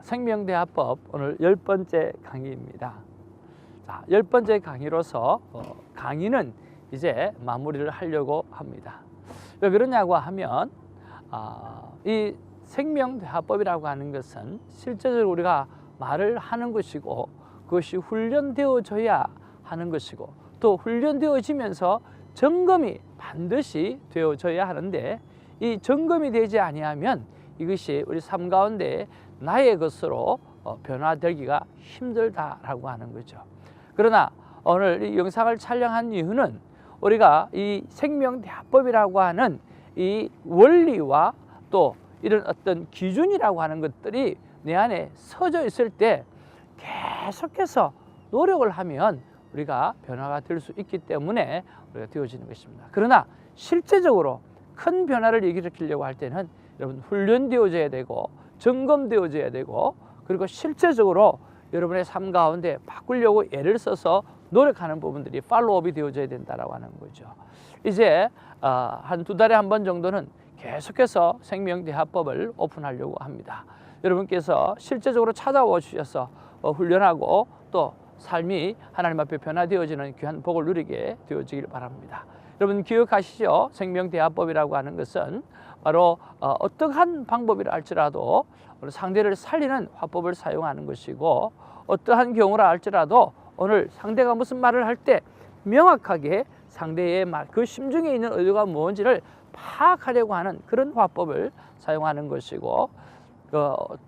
생명대화법 오늘 10번째 강의입니다. 자, 10번째 강의로서 강의는 이제 마무리를 하려고 합니다. 왜 그러냐고 하면 이 생명대화법이라고 하는 것은 실제적으로 우리가 말을 하는 것이고 그것이 훈련되어져야 하는 것이고 또 훈련되어지면서 점검이 반드시 되어져야 하는데 이 점검이 되지 아니하면 이것이 우리 삶 가운데 나의 것으로 변화되기가 힘들다라고 하는 거죠. 그러나 오늘 이 영상을 촬영한 이유는 우리가 이 생명대화법이라고 하는 이 원리와 또 이런 어떤 기준이라고 하는 것들이 내 안에 서져 있을 때 계속해서 노력을 하면 우리가 변화가 될 수 있기 때문에 우리가 되어지는 것입니다. 그러나 실제적으로 큰 변화를 일으키려고 할 때는 여러분 훈련되어져야 되고 점검되어져야 되고 그리고 실제적으로 여러분의 삶 가운데 바꾸려고 애를 써서 노력하는 부분들이 팔로우업이 되어져야 된다라고 하는 거죠. 이제 한 2달에 한 번 정도는 계속해서 생명대화법을 오픈하려고 합니다. 여러분께서 실제적으로 찾아와 주셔서 훈련하고 또 삶이 하나님 앞에 변화되어지는 귀한 복을 누리게 되어지길 바랍니다. 여러분 기억하시죠? 생명대화법이라고 하는 것은 바로 어떠한 방법이라 할지라도 상대를 살리는 화법을 사용하는 것이고 어떠한 경우라 할지라도 오늘 상대가 무슨 말을 할 때 명확하게 상대의 말, 그 심중에 있는 의도가 무엇인지를 파악하려고 하는 그런 화법을 사용하는 것이고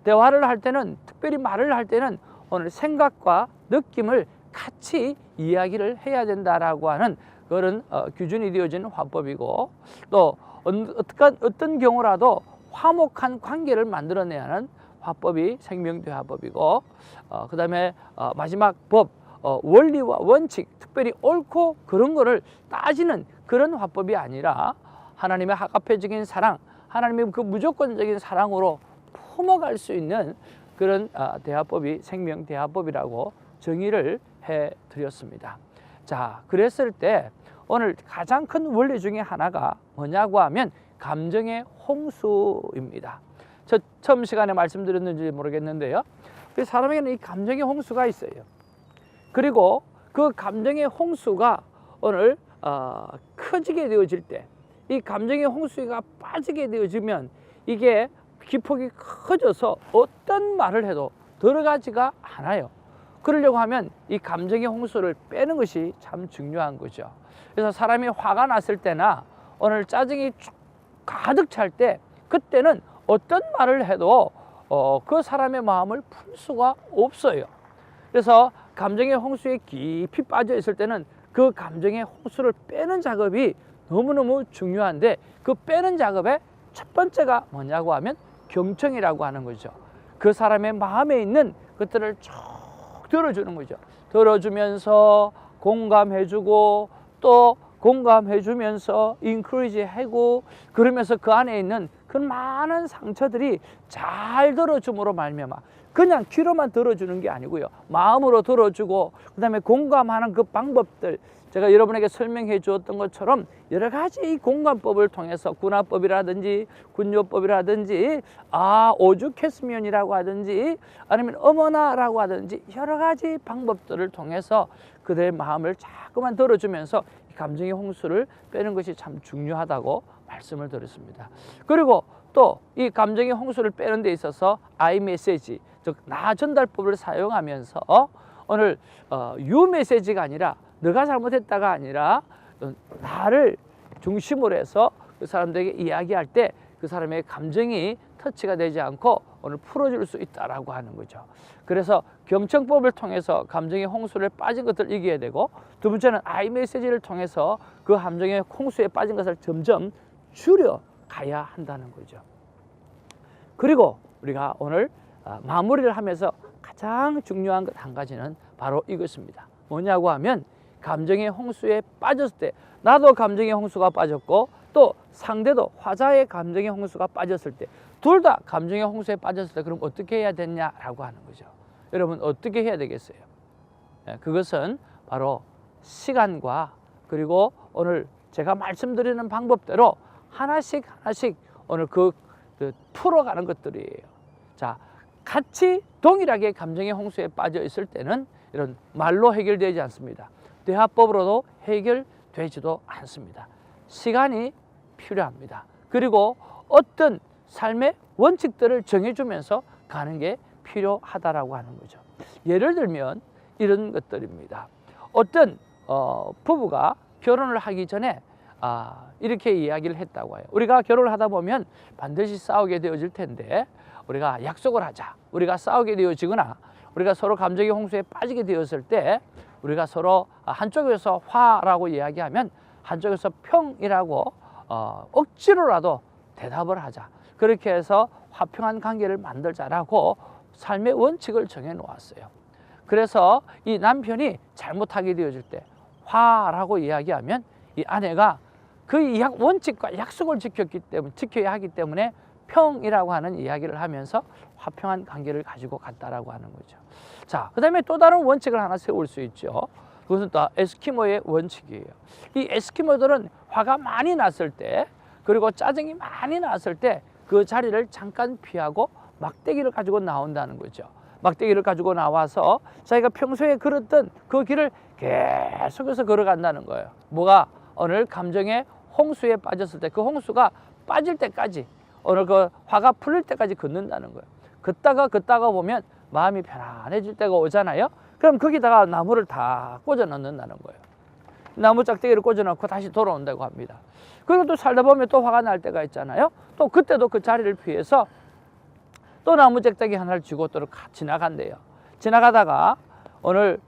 대화를 할 때는 특별히 말을 할 때는 오늘 생각과 느낌을 같이 이야기를 해야 된다라고 하는 그런 기준이 되어지는 화법이고 또 어떤 경우라도 화목한 관계를 만들어내야 하는 화법이 생명대화법이고 그 다음에 마지막 법, 원리와 원칙, 특별히 옳고 그런 거를 따지는 그런 화법이 아니라 하나님의 하갑회적인 사랑, 하나님의 그 무조건적인 사랑으로 품어갈 수 있는 그런 대화법이 생명대화법이라고 정의를 해드렸습니다. 자, 그랬을 때 오늘 가장 큰 원리 중에 하나가 뭐냐고 하면 감정의 홍수입니다. 저 처음 시간에 말씀드렸는지 모르겠는데요. 사람에게는 이 감정의 홍수가 있어요. 그리고 그 감정의 홍수가 오늘 커지게 되어질 때 이 감정의 홍수가 빠지게 되어지면 이게 기폭이 커져서 어떤 말을 해도 들어가지가 않아요. 그러려고 하면 이 감정의 홍수를 빼는 것이 참 중요한 거죠. 그래서 사람이 화가 났을 때나 오늘 짜증이 가득 찰 때 그때는 어떤 말을 해도 그 사람의 마음을 풀 수가 없어요. 그래서 감정의 홍수에 깊이 빠져 있을 때는 그 감정의 홍수를 빼는 작업이 너무너무 중요한데 그 빼는 작업의 첫 번째가 뭐냐고 하면 경청이라고 하는 거죠. 그 사람의 마음에 있는 것들을 쭉 들어주는 거죠. 들어주면서 공감해주고 또 공감해주면서 인크리지하고 그러면서 그 안에 있는 그 많은 상처들이 잘 들어줌으로 말미암아 그냥 귀로만 들어주는 게 아니고요. 마음으로 들어주고 그 다음에 공감하는 그 방법들 제가 여러분에게 설명해 주었던 것처럼 여러 가지 이 공감법을 통해서 군화법이라든지 군요법이라든지 오죽했으면이라고 하든지 아니면 어머나라고 하든지 여러 가지 방법들을 통해서 그들의 마음을 자꾸만 들어주면서 감정의 홍수를 빼는 것이 참 중요하다고 말씀을 드렸습니다. 그리고 또 이 감정의 홍수를 빼는 데 있어서 아이메시지 즉 나 전달법을 사용하면서 오늘 유 메시지가 아니라 너가 잘못했다가 아니라 나를 중심으로 해서 그 사람들에게 이야기할 때 그 사람의 감정이 터치가 되지 않고 오늘 풀어줄 수 있다라고 하는 거죠. 그래서 경청법을 통해서 감정의 홍수를 빠진 것들을 이겨야 되고 두 번째는 아이메시지를 통해서 그 감정의 홍수에 빠진 것을 점점 줄여가야 한다는 거죠. 그리고 우리가 오늘 마무리를 하면서 가장 중요한 것 한 가지는 바로 이것입니다. 뭐냐고 하면 감정의 홍수에 빠졌을 때 나도 감정의 홍수가 빠졌고 또 상대도 화자의 감정의 홍수가 빠졌을 때 둘 다 감정의 홍수에 빠졌을 때 그럼 어떻게 해야 되냐라고 하는 거죠. 여러분 어떻게 해야 되겠어요? 그것은 바로 시간과 그리고 오늘 제가 말씀드리는 방법대로 하나씩 오늘 그 풀어가는 것들이에요. 자, 같이 동일하게 감정의 홍수에 빠져 있을 때는 이런 말로 해결되지 않습니다. 대화법으로도 해결되지도 않습니다. 시간이 필요합니다. 그리고 어떤 삶의 원칙들을 정해주면서 가는 게 필요하다라고 하는 거죠. 예를 들면 이런 것들입니다. 어떤 부부가 결혼을 하기 전에 이렇게 이야기를 했다고 해요. 우리가 결혼을 하다 보면 반드시 싸우게 되어질 텐데 우리가 약속을 하자. 우리가 싸우게 되어지거나 우리가 서로 감정의 홍수에 빠지게 되었을 때 우리가 서로 한쪽에서 화라고 이야기하면 한쪽에서 평이라고 억지로라도 대답을 하자. 그렇게 해서 화평한 관계를 만들자라고 삶의 원칙을 정해 놓았어요. 그래서 이 남편이 잘못하게 되어질 때 화라고 이야기하면 이 아내가 그 원칙과 약속을 지켜야 하기 때문에 평이라고 하는 이야기를 하면서 화평한 관계를 가지고 갔다라고 하는 거죠. 자, 그 다음에 또 다른 원칙을 하나 세울 수 있죠. 그것은 또 에스키모의 원칙이에요. 이 에스키모들은 화가 많이 났을 때, 그리고 짜증이 많이 났을 때 그 자리를 잠깐 피하고 막대기를 가지고 나온다는 거죠. 막대기를 가지고 나와서 자기가 평소에 걸었던 그 길을 계속해서 걸어간다는 거예요. 뭐가 오늘 감정의 홍수에 빠졌을 때 그 홍수가 빠질 때까지, 오늘 그 화가 풀릴 때까지 걷는다는 거예요. 걷다가 보면 마음이 편안해질 때가 오잖아요. 그럼 거기다가 나무를 다 꽂아 넣는다는 거예요. 나무 짝대기를 꽂아 넣고 다시 돌아온다고 합니다. 그리고 또 살다 보면 또 화가 날 때가 있잖아요. 또 그때도 그 자리를 피해서 또 나무 짝대기 하나를 쥐고 또 지나간대요. 지나가다가 오늘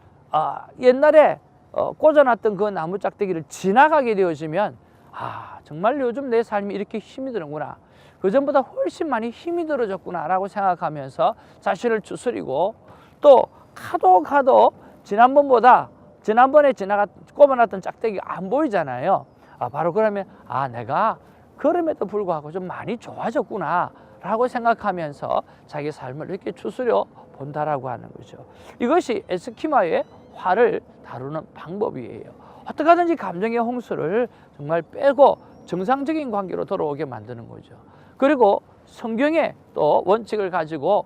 옛날에 꽂아놨던 그 나무 짝대기를 지나가게 되어지면 정말 요즘 내 삶이 이렇게 힘이 드는구나, 그전보다 훨씬 많이 힘이 들어졌구나 라고 생각하면서 자신을 추스리고, 또 가도 지난번에 꼽아놨던 짝대기가 안 보이잖아요. 바로 그러면 내가 그럼에도 불구하고 좀 많이 좋아졌구나 라고 생각하면서 자기 삶을 이렇게 추스려 본다라고 하는 거죠. 이것이 에스키모의 화를 다루는 방법이에요. 어떻게 하든지 감정의 홍수를 정말 빼고 정상적인 관계로 돌아오게 만드는 거죠. 그리고 성경에 또 원칙을 가지고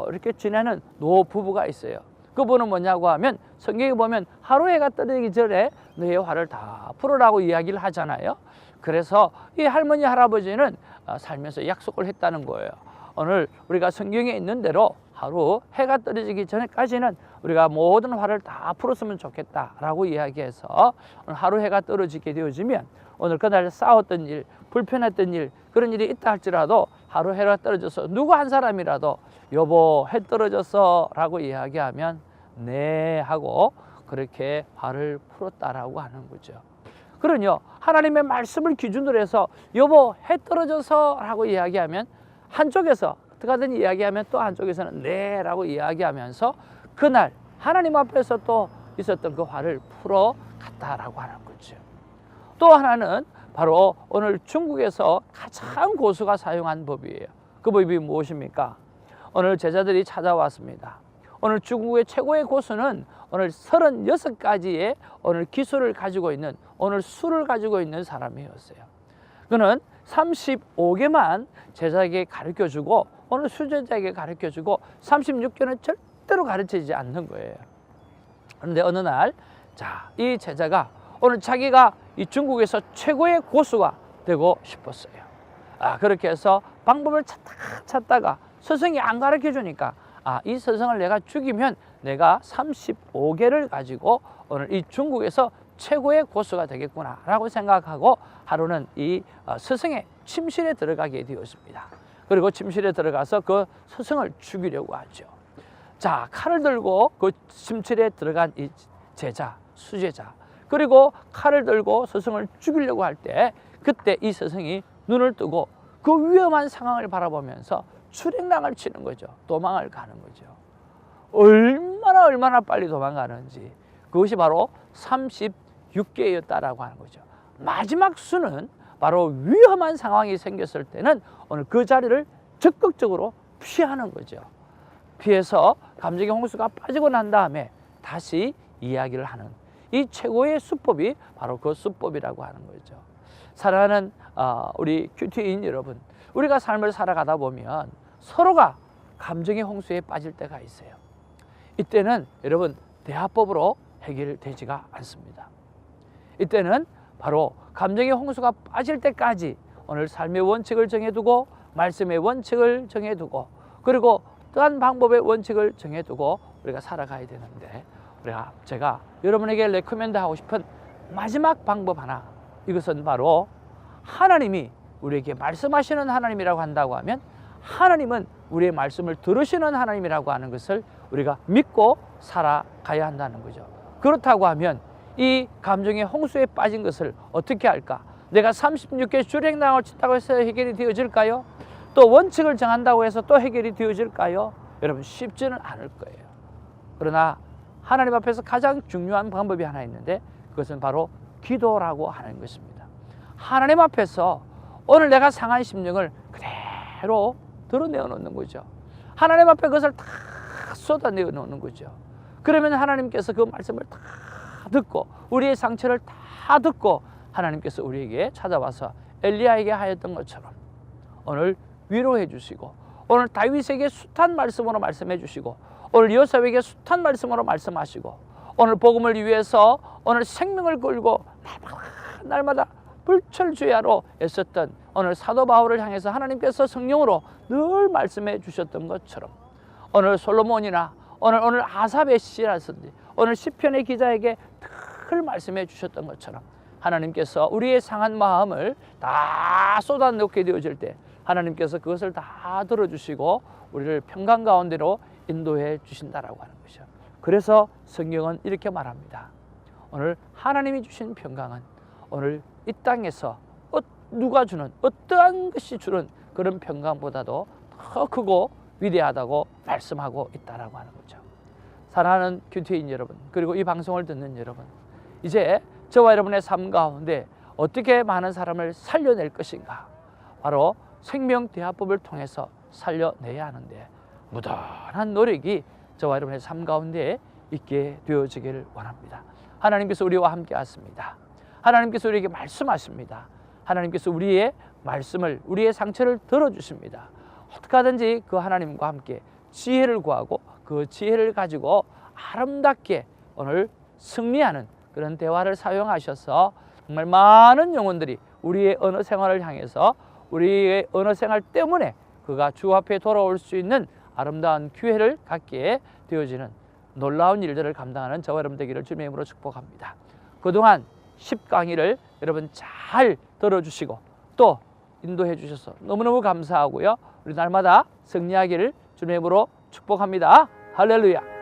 이렇게 지내는 노부부가 있어요. 그분은 뭐냐고 하면 성경에 보면 하루 해가 떠지기 전에 너의 화를 다 풀어라고 이야기를 하잖아요. 그래서 이 할머니 할아버지는 살면서 약속을 했다는 거예요. 오늘 우리가 성경에 있는 대로 하루 해가 떨어지기 전에까지는 우리가 모든 화를 다 풀었으면 좋겠다라고 이야기해서 오늘 하루 해가 떨어지게 되어지면 오늘 그날 싸웠던 일, 불편했던 일, 그런 일이 있다 할지라도 하루 해가 떨어져서 누구 한 사람이라도 여보 해 떨어졌어 라고 이야기하면 네 하고 그렇게 화를 풀었다라고 하는 거죠. 그러니요, 하나님의 말씀을 기준으로 해서 여보 해 떨어져서 라고 이야기하면 한쪽에서 어떻게 하든 이야기하면 또 한쪽에서는 네 라고 이야기하면서 그날 하나님 앞에서 또 있었던 그 화를 풀어 갔다라고 하는 거죠. 또 하나는 바로 오늘 중국에서 가장 고수가 사용한 법이에요. 그 법이 무엇입니까? 오늘 제자들이 찾아왔습니다. 오늘 중국의 최고의 고수는 오늘 36가지의 오늘 기술을 가지고 있는, 오늘 술을 가지고 있는 사람이었어요. 그는 35개만 제자에게 가르쳐주고 오늘 수제자에게 가르쳐주고 36개는 절대로 가르치지 않는 거예요. 그런데 어느 날 이 제자가 오늘 자기가 이 중국에서 최고의 고수가 되고 싶었어요. 그렇게 해서 방법을 찾다가 스승이 안 가르쳐 주니까 이 스승을 내가 죽이면 내가 35개를 가지고 오늘 이 중국에서 최고의 고수가 되겠구나 라고 생각하고 하루는 이 스승의 침실에 들어가게 되었습니다. 그리고 침실에 들어가서 그 스승을 죽이려고 하죠. 칼을 들고 그 침실에 들어간 이 제자, 수제자, 그리고 칼을 들고 스승을 죽이려고 할 때 그때 이 스승이 눈을 뜨고 그 위험한 상황을 바라보면서 출행랑을 치는 거죠. 도망을 가는 거죠. 얼마나 빨리 도망가는지, 그것이 바로 36개였다라고 하는 거죠. 마지막 수는 바로 위험한 상황이 생겼을 때는 오늘 그 자리를 적극적으로 피하는 거죠. 피해서 감정의 홍수가 빠지고 난 다음에 다시 이야기를 하는 이 최고의 수법이 바로 그 수법이라고 하는 거죠. 사랑하는 우리 큐티인 여러분, 우리가 삶을 살아가다 보면 서로가 감정의 홍수에 빠질 때가 있어요. 이때는 여러분 대화법으로 해결되지가 않습니다. 이때는 바로 감정의 홍수가 빠질 때까지 오늘 삶의 원칙을 정해두고 말씀의 원칙을 정해두고 그리고 또한 방법의 원칙을 정해두고 우리가 살아가야 되는데 제가 여러분에게 레코멘드 하고 싶은 마지막 방법 하나, 이것은 바로 하나님이 우리에게 말씀하시는 하나님이라고 한다고 하면 하나님은 우리의 말씀을 들으시는 하나님이라고 하는 것을 우리가 믿고 살아가야 한다는 거죠. 그렇다고 하면 이 감정의 홍수에 빠진 것을 어떻게 할까? 내가 36개 주랭랑을 친다고 해서 해결이 되어질까요? 또 원칙을 정한다고 해서 또 해결이 되어질까요? 여러분 쉽지는 않을 거예요. 그러나 하나님 앞에서 가장 중요한 방법이 하나 있는데 그것은 바로 기도라고 하는 것입니다. 하나님 앞에서 오늘 내가 상한 심령을 그대로 드러내어 놓는 거죠. 하나님 앞에 그것을 다 쏟아내어 놓는 거죠. 그러면 하나님께서 그 말씀을 다 듣고 우리의 상처를 다 듣고 하나님께서 우리에게 찾아와서 엘리야에게 하였던 것처럼 오늘 위로해 주시고 오늘 다윗에게 숱한 말씀으로 말씀해 주시고 오늘 요셉에게 숱한 말씀으로 말씀하시고 오늘 복음을 위해서 오늘 생명을 걸고 날마다 불철주야로 애썼던 오늘 사도 바울을 향해서 하나님께서 성령으로 늘 말씀해 주셨던 것처럼 오늘 솔로몬이나 오늘 아삽의 시라든지 오늘 시편의 기자에게 늘 말씀해 주셨던 것처럼 하나님께서 우리의 상한 마음을 다 쏟아놓게 되어질 때 하나님께서 그것을 다 들어주시고 우리를 평강 가운데로 인도해 주신다라고 하는 것이죠. 그래서 성경은 이렇게 말합니다. 오늘 하나님이 주신 평강은 오늘 이 땅에서 누가 주는 어떠한 것이 주는 그런 평강보다도 더 크고 위대하다고 말씀하고 있다라고 하는 거죠. 사랑하는 교태인 여러분, 그리고 이 방송을 듣는 여러분, 이제 저와 여러분의 삶 가운데 어떻게 많은 사람을 살려낼 것인가? 바로 생명대화법을 통해서 살려내야 하는데 무던한 노력이 저와 여러분의 삶 가운데 있게 되어지기를 원합니다. 하나님께서 우리와 함께 하십니다. 하나님께서 우리에게 말씀하십니다. 하나님께서 우리의 말씀을, 우리의 상처를 들어주십니다. 어떻게 하든지 그 하나님과 함께 지혜를 구하고 그 지혜를 가지고 아름답게 오늘 승리하는 그런 대화를 사용하셔서 정말 많은 영혼들이 우리의 언어 생활을 향해서 우리의 언어 생활 때문에 그가 주 앞에 돌아올 수 있는 아름다운 기회를 갖게 되어지는 놀라운 일들을 감당하는 저와 여러분 되기를 주님의 이름으로 축복합니다. 그동안 10강의를 여러분 잘 들어주시고 또 인도해 주셔서 너무너무 감사하고요. 우리 날마다 승리하기를 주님의 이름으로 축복합니다. 할렐루야.